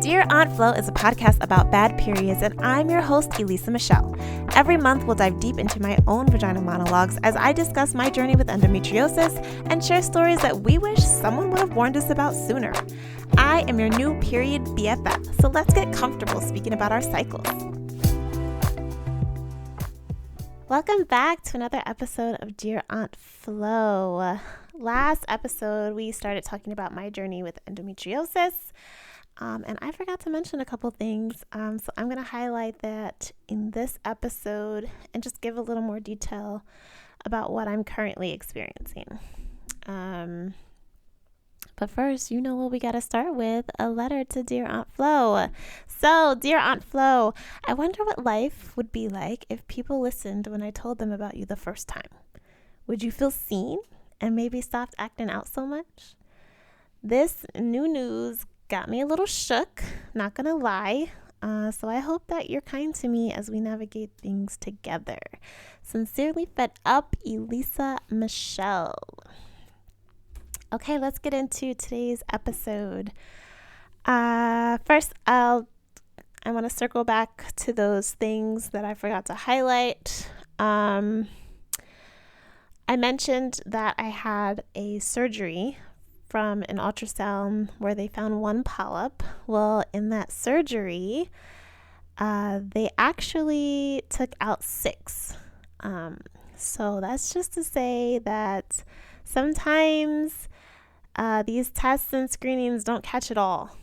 Dear Aunt Flo is a podcast about bad periods, and I'm your host, Elisa Michelle. Every month, we'll dive deep into my own vaginal monologues as I discuss my journey with endometriosis and share stories that we wish someone would have warned us about sooner. I am your new period BFF, so let's get comfortable speaking about our cycles. Welcome back to another episode of Dear Aunt Flo. Last episode, we started talking about my journey with endometriosis. And I forgot to mention a couple things, so I'm going to highlight that in this episode and just give a little more detail about what I'm currently experiencing. But first, you know what we got to start with, a letter to Dear Aunt Flo. So, Dear Aunt Flo, I wonder what life would be like if people listened when I told them about you the first time. Would you feel seen and maybe stopped acting out so much? This new news got me a little shook, not gonna lie. So I hope that you're kind to me as we navigate things together. Sincerely fed up, Elisa Michelle. Okay, let's get into today's episode. First, I want to circle back to those things that I forgot to highlight. I mentioned that I had a surgery from an ultrasound where they found one polyp. Well, in that surgery, they actually took out 6. So that's just to say that sometimes these tests and screenings don't catch it all.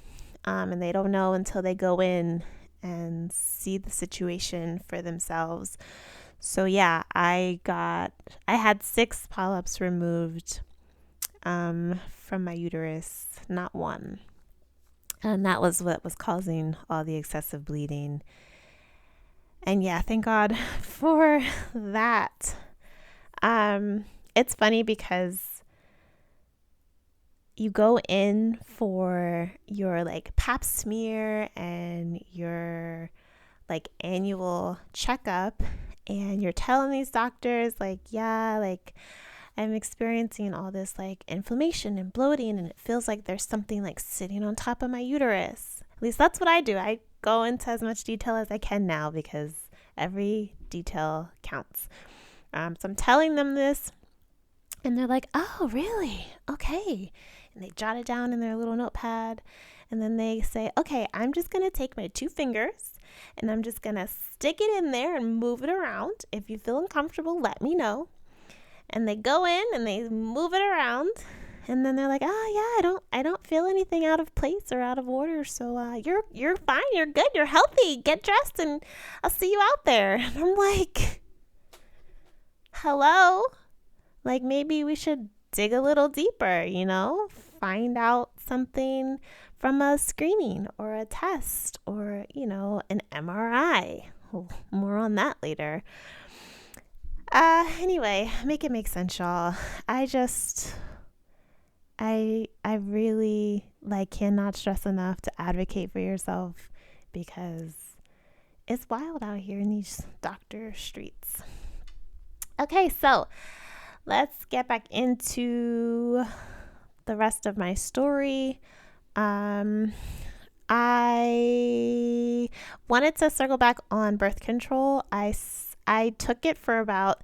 And they don't know until they go in and see the situation for themselves. So yeah, I had 6 polyps removed from my uterus, not 1. And that was what was causing all the excessive bleeding. And yeah, thank God for that. It's funny because you go in for your pap smear and your annual checkup, and you're telling these doctors I'm experiencing all this inflammation and bloating, and it feels like there's something sitting on top of my uterus. At least that's what I do. I go into as much detail as I can now because every detail counts. So I'm telling them this, and they're like, "Oh, really? Okay." And they jot it down in their little notepad, and then they say, "Okay, I'm just going to take my 2 fingers, and I'm just going to stick it in there and move it around. If you feel uncomfortable, let me know." And they go in and they move it around, and then they're like, "Oh yeah, I don't feel anything out of place or out of order. So you're fine, you're good, you're healthy. Get dressed and I'll see you out there." And I'm like, "Hello? Maybe we should dig a little deeper, find out something from a screening or a test or, an MRI. More on that later." Anyway, make it make sense, y'all. I really cannot stress enough to advocate for yourself because it's wild out here in these doctor streets. Okay, so let's get back into the rest of my story. I wanted to circle back on birth control. I took it for about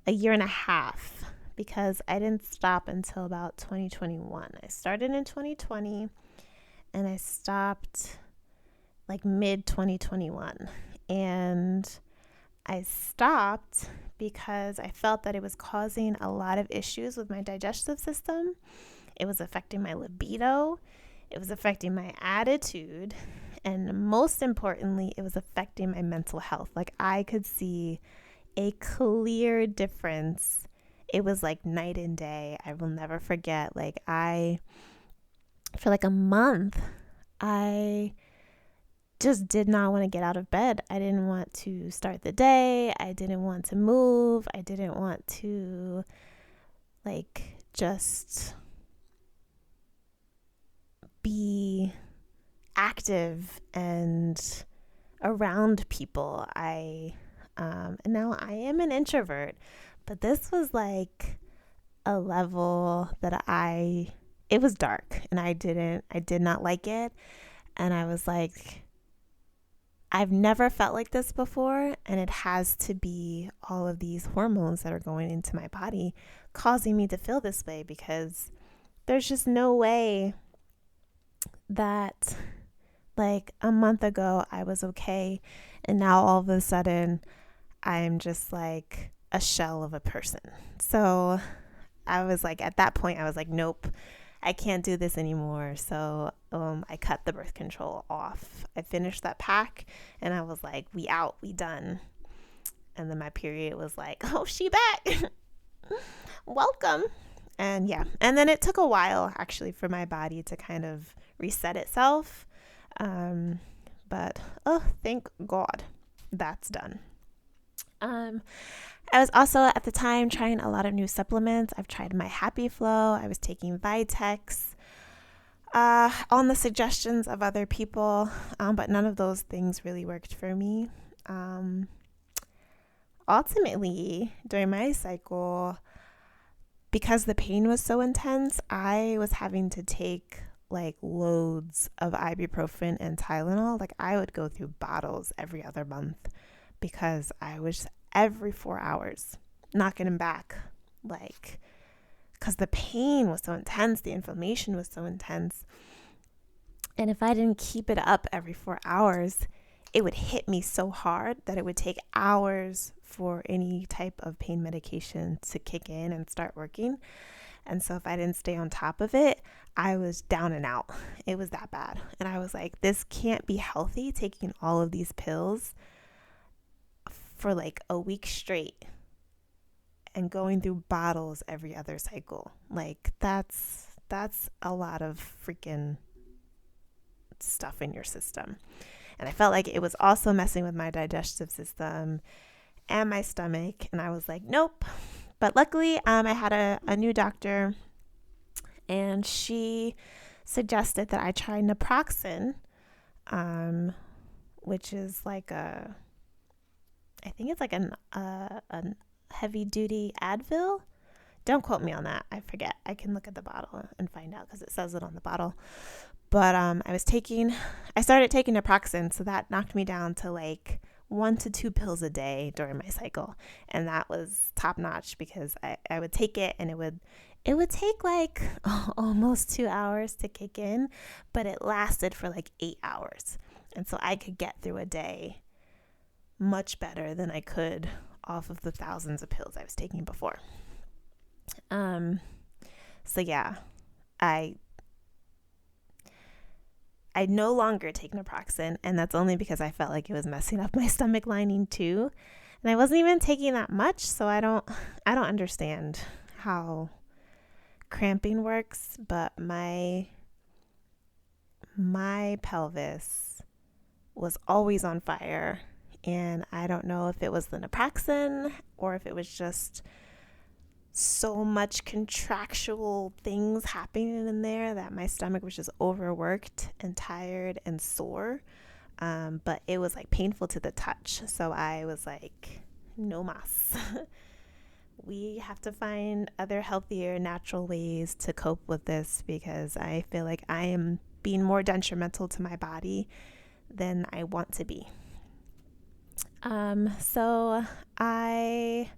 a year and a half because I didn't stop until about 2021. I started in 2020 and I stopped mid 2021. And I stopped because I felt that it was causing a lot of issues with my digestive system. It was affecting my libido. It was affecting my attitude. And most importantly, it was affecting my mental health. I could see a clear difference. It was night and day. I will never forget. For a month, I just did not want to get out of bed. I didn't want to start the day. I didn't want to move. I didn't want to just be active and around people. And now I am an introvert, but this was a level that it was dark, and I did not like it. And I was like, I've never felt like this before, and it has to be all of these hormones that are going into my body causing me to feel this way, because there's just no way that like a month ago I was okay, and now all of a sudden I'm just like a shell of a person. So I was like, at that point, I was like, nope, I can't do this anymore. So I cut the birth control off. I finished that pack and I was like, we out, we done. And then my period was like, oh, she back. Welcome. And yeah, and then it took a while actually for my body to kind of reset itself. But oh, thank God that's done. I was also at the time trying a lot of new supplements. I've tried my Happy Flow. I was taking Vitex on the suggestions of other people, but none of those things really worked for me. Ultimately, during my cycle, because the pain was so intense, I was having to take like loads of ibuprofen and Tylenol. Like I would go through bottles every other month because I was every 4 hours knocking them back, like, because the pain was so intense, the inflammation was so intense. And if I didn't keep it up every 4 hours, it would hit me so hard that it would take hours for any type of pain medication to kick in and start working. And so if I didn't stay on top of it, I was down and out. It was that bad. And I was like, this can't be healthy, taking all of these pills for like a week straight and going through bottles every other cycle. Like that's a lot of freaking stuff in your system. And I felt like it was also messing with my digestive system and my stomach. And I was like, nope. But luckily, I had a new doctor, and she suggested that I try naproxen, which is like I think it's like a heavy duty Advil. Don't quote me on that. I forget. I can look at the bottle and find out because it says it on the bottle. But I started taking naproxen, so that knocked me down to like 1 to 2 pills a day during my cycle. And that was top notch because I would take it and it would take like almost 2 hours to kick in, but it lasted for like 8 hours. And so I could get through a day much better than I could off of the thousands of pills I was taking before. So yeah, I no longer take naproxen, and that's only because I felt like it was messing up my stomach lining too. And I wasn't even taking that much, so I don't understand how cramping works, but my pelvis was always on fire, and I don't know if it was the naproxen or if it was just so much contractual things happening in there that my stomach was just overworked and tired and sore. But it was like painful to the touch. So I was like, no mas. We have to find other healthier, natural ways to cope with this, because I feel like I am being more detrimental to my body than I want to be. So I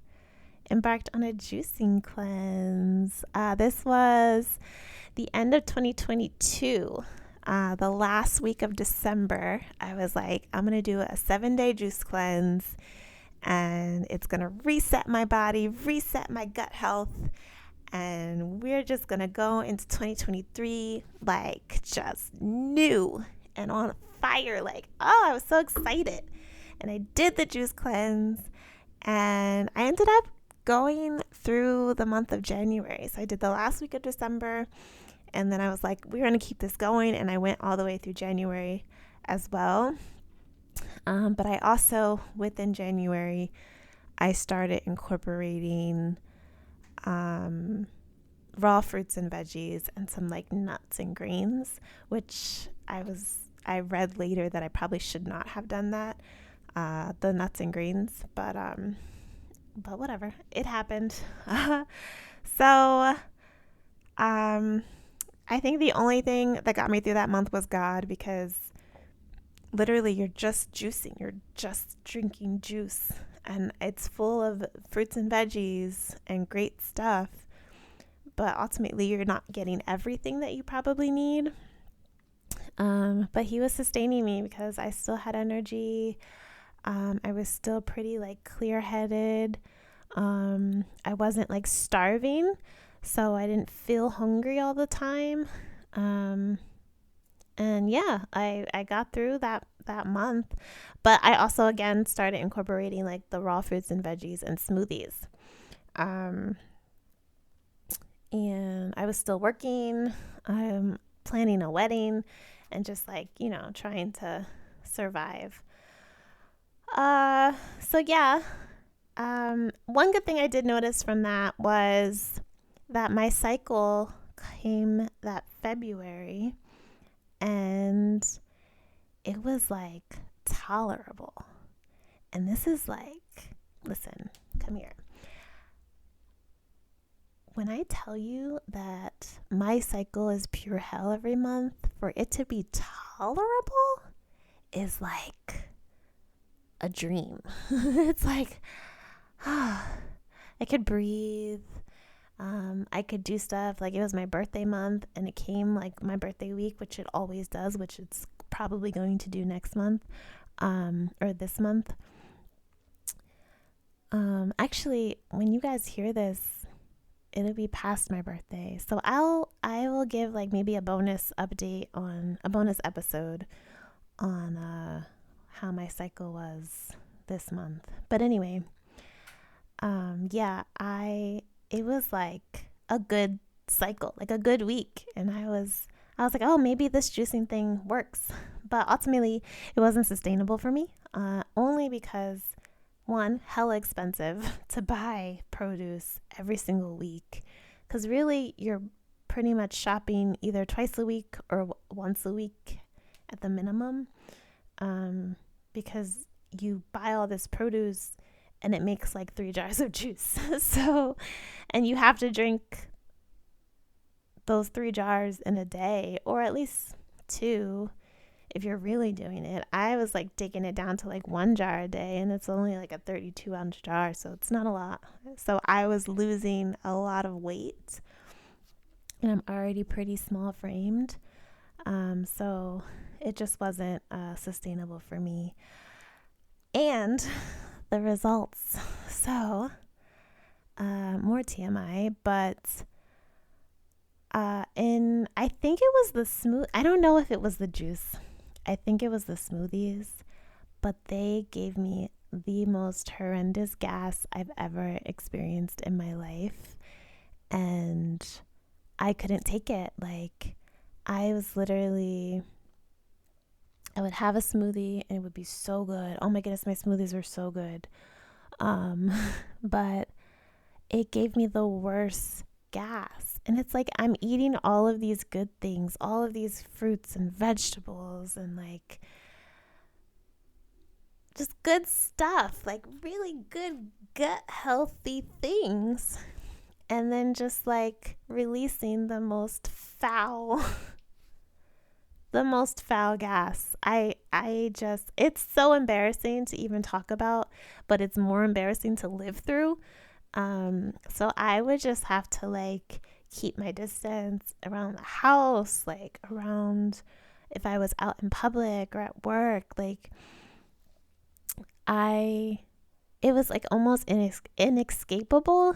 embarked on a juicing cleanse. This was the end of 2022. The last week of December, I was like, I'm going to do a 7-day juice cleanse, and it's going to reset my body, reset my gut health, and we're just going to go into 2023 like just new and on fire. Like, oh, I was so excited. And I did the juice cleanse, and I ended up going through the month of January. So I did the last week of December, and then I was like, we're going to keep this going. And I went all the way through January as well. But I also, within January, I started incorporating raw fruits and veggies and some like nuts and greens, which I read later that I probably should not have done that, the nuts and greens, but whatever, it happened. So I think the only thing that got me through that month was God, because literally you're just juicing, you're just drinking juice, and it's full of fruits and veggies and great stuff, but ultimately you're not getting everything that you probably need. But he was sustaining me because I still had energy. I was still pretty like clear-headed. I wasn't like starving, so I didn't feel hungry all the time. And yeah, I got through that month. But I also again started incorporating like the raw fruits and veggies and smoothies. Um, and I was still working. I'm planning a wedding and just like, trying to survive. So yeah. One good thing I did notice from that was that my cycle came that February, and it was like tolerable. And this is like, listen, come here. When I tell you that my cycle is pure hell every month, for it to be tolerable is like a dream. It's like, I could breathe. I could do stuff. Like, it was my birthday month, and it came like my birthday week, which it always does, which it's probably going to do next month, or this month. Actually, when you guys hear this, it'll be past my birthday. So I will give like maybe a bonus update on a bonus episode on how my cycle was this month. But anyway, yeah, it was like a good cycle, like a good week, and I was like, oh, maybe this juicing thing works. But ultimately, it wasn't sustainable for me, only because one, hella expensive to buy produce every single week, because really you're pretty much shopping either twice a week or once a week at the minimum, because you buy all this produce and it makes like 3 jars of juice. So, and you have to drink those 3 jars in a day, or at least 2 if you're really doing it. I was like taking it down to like 1 jar a day, and it's only like a 32-ounce jar, so it's not a lot. So I was losing a lot of weight, and I'm already pretty small framed. So it just wasn't sustainable for me. And the results. So, more TMI, but I think it was I don't know if it was the juice. I think it was the smoothies, but they gave me the most horrendous gas I've ever experienced in my life. And I couldn't take it. Like, I was literally, I would have a smoothie and it would be so good. Oh my goodness, my smoothies were so good. But it gave me the worst gas. And it's like I'm eating all of these good things, all of these fruits and vegetables and like just good stuff, like really good gut healthy things. And then just like releasing the most foul gas. I just, it's so embarrassing to even talk about, but it's more embarrassing to live through. So I would just have to like keep my distance around the house, like around if I was out in public or at work. Like it was like almost inescapable,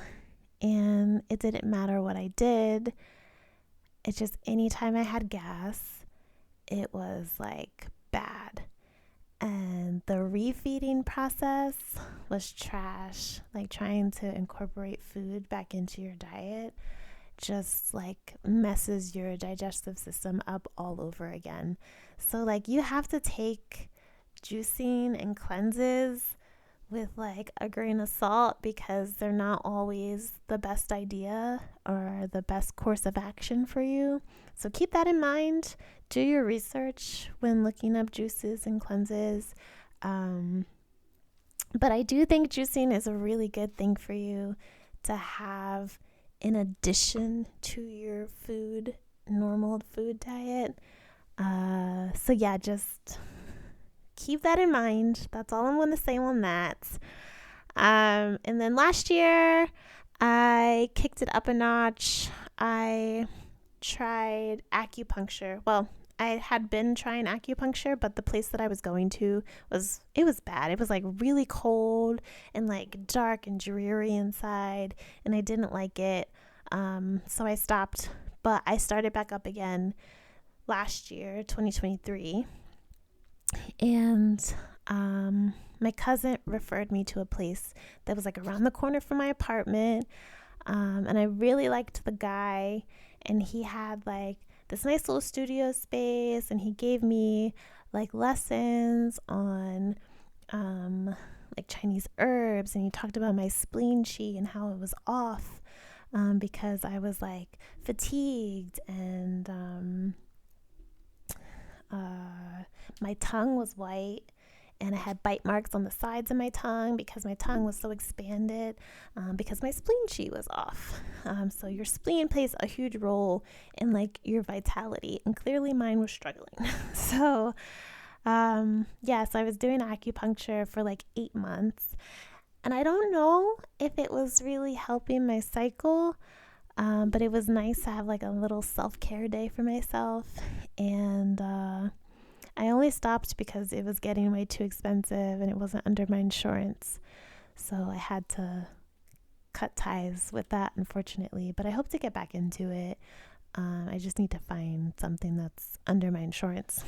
and it didn't matter what I did. It just, anytime I had gas, it was like bad. And the refeeding process was trash. Like trying to incorporate food back into your diet just like messes your digestive system up all over again. So like you have to take juicing and cleanses with like a grain of salt, because they're not always the best idea or the best course of action for you. So keep that in mind. Do your research when looking up juices and cleanses. But I do think juicing is a really good thing for you to have in addition to your normal food diet. So yeah, just keep that in mind. That's all I'm going to say on that. And then last year, I kicked it up a notch. I tried acupuncture. Well, I had been trying acupuncture, but the place that I was going to it was bad. It was like really cold and like dark and dreary inside, and I didn't like it. So I stopped, but I started back up again last year, 2023. And my cousin referred me to a place that was like around the corner from my apartment. And I really liked the guy, and he had like this nice little studio space, and he gave me like lessons on like Chinese herbs, and he talked about my spleen qi and how it was off because I was like fatigued, and my tongue was white, and I had bite marks on the sides of my tongue because my tongue was so expanded because my spleen qi was off. So your spleen plays a huge role in like your vitality, and clearly mine was struggling. So so I was doing acupuncture for like 8 months, and I don't know if it was really helping my cycle, but it was nice to have like a little self-care day for myself. And I only stopped because it was getting way too expensive and it wasn't under my insurance. So I had to cut ties with that, unfortunately. But I hope to get back into it. I just need to find something that's under my insurance.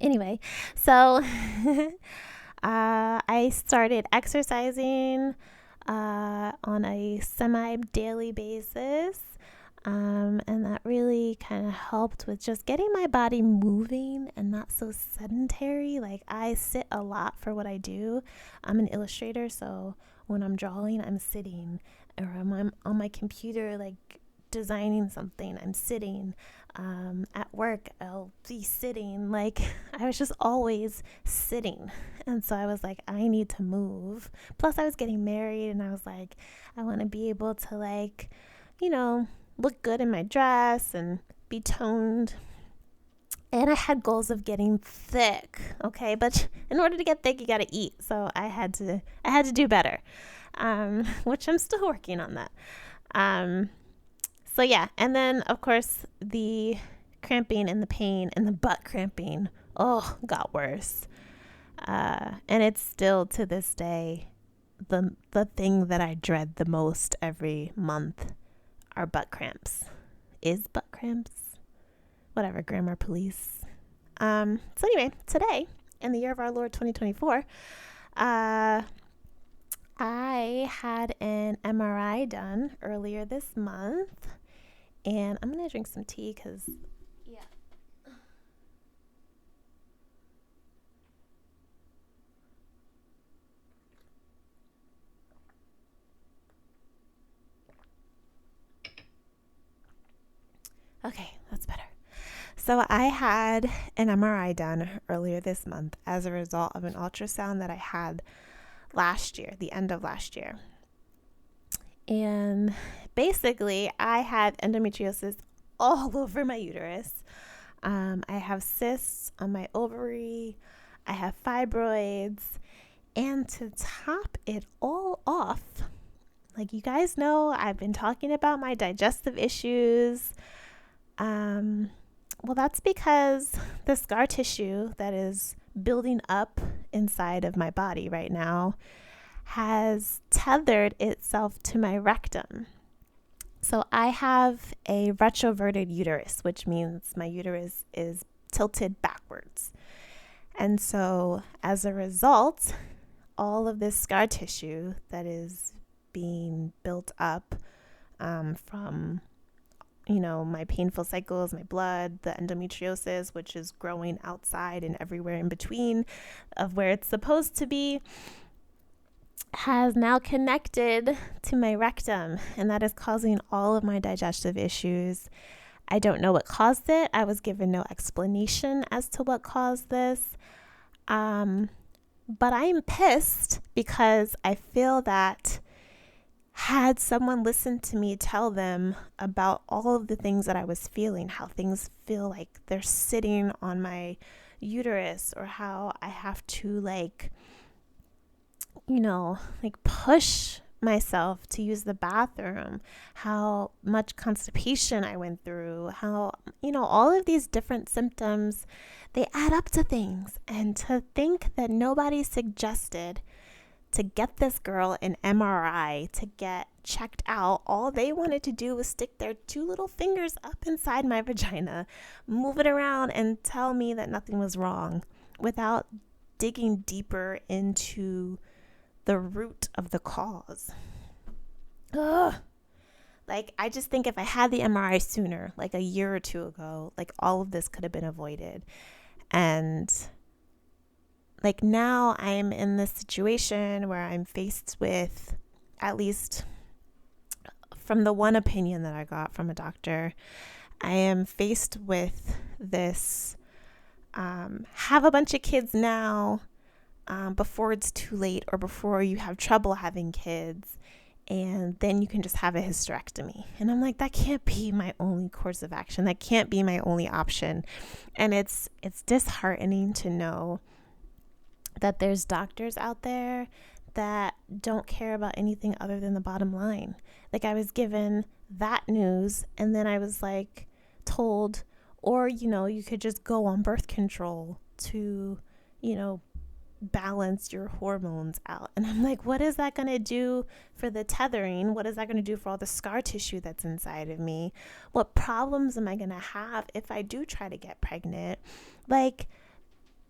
Anyway, so I started exercising on a semi-daily basis. And that really kind of helped with just getting my body moving and not so sedentary. Like, I sit a lot for what I do. I'm an illustrator, so when I'm drawing, I'm sitting, or I'm on my computer, like designing something, I'm sitting. At work, I'll be sitting. Like, I was just always sitting. And so I was like, I need to move. Plus, I was getting married, and I was like, I want to be able to, like, look good in my dress and be toned. And I had goals of getting thick, okay? But in order to get thick, you got to eat. So I had to do better, which I'm still working on that. So yeah, and then of course the cramping and the pain and the butt cramping, got worse. And it's still to this day the thing that I dread the most every month are butt cramps. Is butt cramps? Whatever, grammar police. So anyway, today, in the year of our Lord 2024, I had an MRI done earlier this month, and I'm gonna drink some tea because okay, that's better. So I had an MRI done earlier this month as a result of an ultrasound that I had last year, the end of last year. And basically, I had endometriosis all over my uterus. I have cysts on my ovary. I have fibroids. And to top it all off, like you guys know, I've been talking about my digestive issues. Well, that's because the scar tissue that is building up inside of my body right now has tethered itself to my rectum. So I have a retroverted uterus, which means my uterus is tilted backwards. And so as a result, all of this scar tissue that is being built up from my painful cycles, my blood, the endometriosis, which is growing outside and everywhere in between of where it's supposed to be, has now connected to my rectum, and that is causing all of my digestive issues. I don't know what caused it. I was given no explanation as to what caused this. But I'm pissed because I feel that had someone listened to me tell them about all of the things that I was feeling, how things feel like they're sitting on my uterus, or how I have to push myself to use the bathroom, how much constipation I went through, how, all of these different symptoms, they add up to things. And to think that nobody suggested to get this girl an MRI to get checked out. All they wanted to do was stick their 2 little fingers up inside my vagina, move it around, and tell me that nothing was wrong without digging deeper into the root of the cause. Ugh. I just think if I had the MRI sooner, like a year or 2 ago, all of this could have been avoided. And now I'm in this situation where I'm faced with, at least from the one opinion that I got from a doctor, I am faced with this, have a bunch of kids now, before it's too late, or before you have trouble having kids, and then you can just have a hysterectomy. And I'm like, that can't be my only course of action. That can't be my only option. And it's disheartening to know that there's doctors out there that don't care about anything other than the bottom line. I was given that news, and then I was told, or, you could just go on birth control to, balance your hormones out. And I'm like, what is that going to do for the tethering? What is that going to do for all the scar tissue that's inside of me? What problems am I going to have if I do try to get pregnant?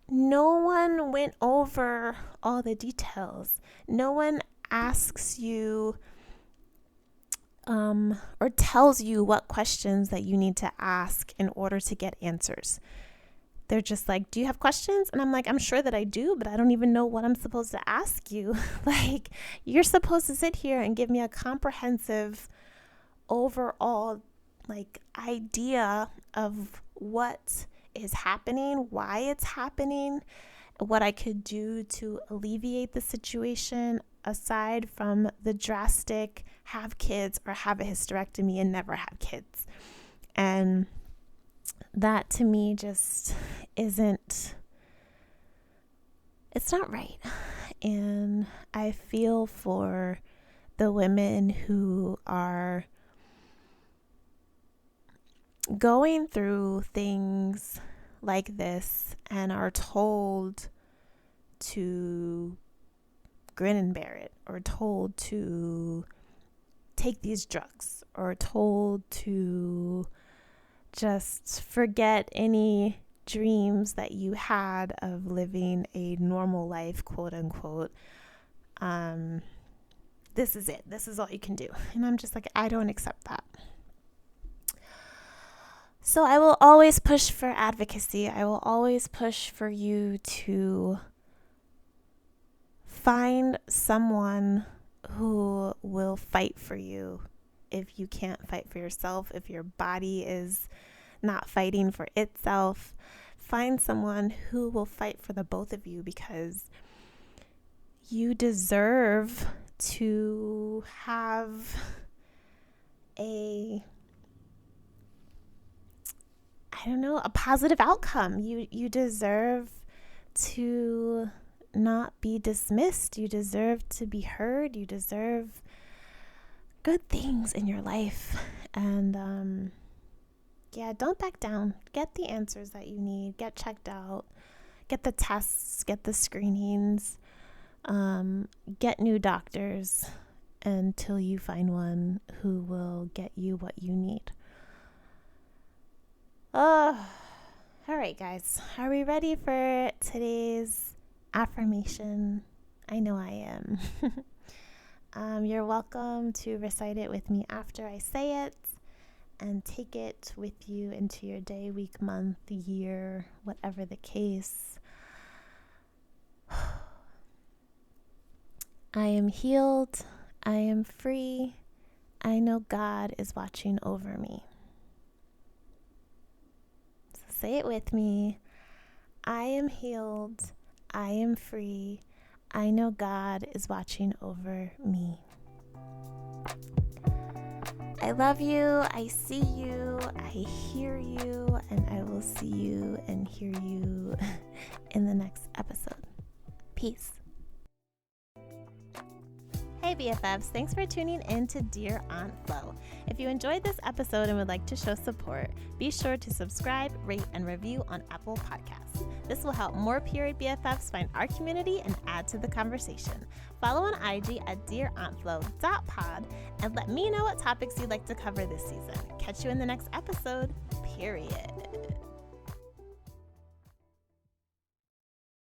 No one went over all the details. No one asks you or tells you what questions that you need to ask in order to get answers. They're just like, do you have questions? And I'm like, I'm sure that I do, but I don't even know what I'm supposed to ask you. You're supposed to sit here and give me a comprehensive overall idea of what is happening, why it's happening, what I could do to alleviate the situation, aside from the drastic have kids or have a hysterectomy and never have kids. And that to me just it's not right. And I feel for the women who are going through things like this and are told to grin and bear it, or told to take these drugs, or told to just forget any dreams that you had of living a normal life, quote unquote. This is it. This is all you can do. And I'm just like, I don't accept that. So I will always push for advocacy. I will always push for you to find someone who will fight for you if you can't fight for yourself, if your body is not fighting for itself. Find someone who will fight for the both of you, because you deserve to have a positive outcome. You deserve to not be dismissed. You deserve to be heard. You deserve good things in your life. And don't back down. Get the answers that you need. Get checked out. Get the tests. Get the screenings. Get new doctors until you find one who will get you what you need. All right, guys. Are we ready for today's affirmation? I know I am. You're welcome to recite it with me after I say it, and take it with you into your day, week, month, year, whatever the case. I am healed. I am free. I know God is watching over me. So say it with me. I am healed. I am free. I know God is watching over me. I love you. I see you. I hear you. And I will see you and hear you you in the next episode. Peace. Hey BFFs, thanks for tuning in to Dear Aunt Flo. If you enjoyed this episode and would like to show support, be sure to subscribe, rate, and review on Apple Podcasts. This will help more period BFFs find our community and add to the conversation. Follow on IG at dearauntflo.pod and let me know what topics you'd like to cover this season. Catch you in the next episode, period.